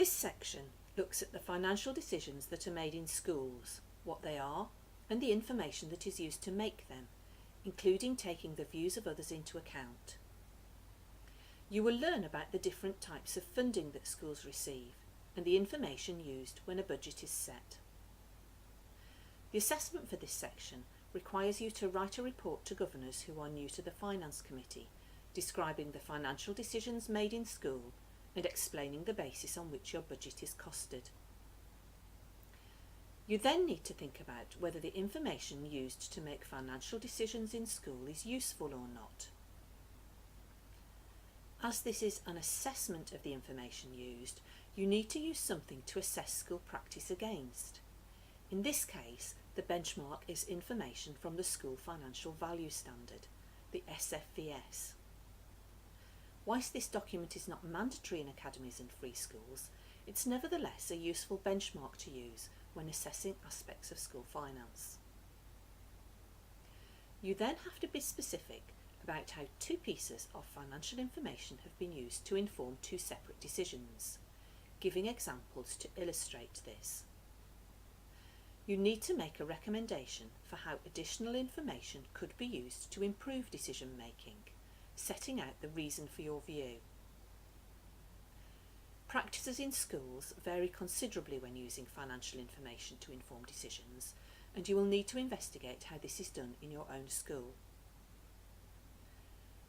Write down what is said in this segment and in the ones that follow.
This section looks at the financial decisions that are made in schools, what they are, and the information that is used to make them, including taking the views of others into account. You will learn about the different types of funding that schools receive and the information used when a budget is set. The assessment for this section requires you to write a report to governors who are new to the Finance Committee, describing the financial decisions made in school and explaining the basis on which your budget is costed. You then need to think about whether the information used to make financial decisions in school is useful or not. As this is an assessment of the information used, you need to use something to assess school practice against. In this case, the benchmark is information from the School Financial Value Standard, the SFVS. Whilst this document is not mandatory in academies and free schools, it's nevertheless a useful benchmark to use when assessing aspects of school finance. You then have to be specific about how two pieces of financial information have been used to inform two separate decisions, giving examples to illustrate this. You need to make a recommendation for how additional information could be used to improve decision making, setting out the reason for your view. Practices in schools vary considerably when using financial information to inform decisions, and you will need to investigate how this is done in your own school.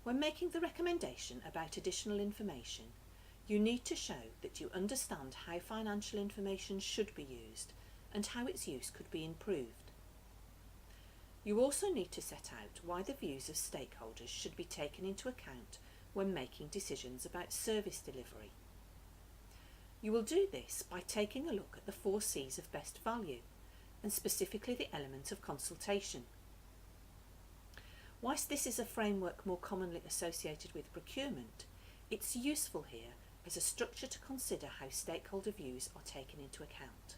When making the recommendation about additional information, you need to show that you understand how financial information should be used and how its use could be improved. You also need to set out why the views of stakeholders should be taken into account when making decisions about service delivery. You will do this by taking a look at the 4 C's of best value, and specifically the element of consultation. Whilst this is a framework more commonly associated with procurement, it's useful here as a structure to consider how stakeholder views are taken into account.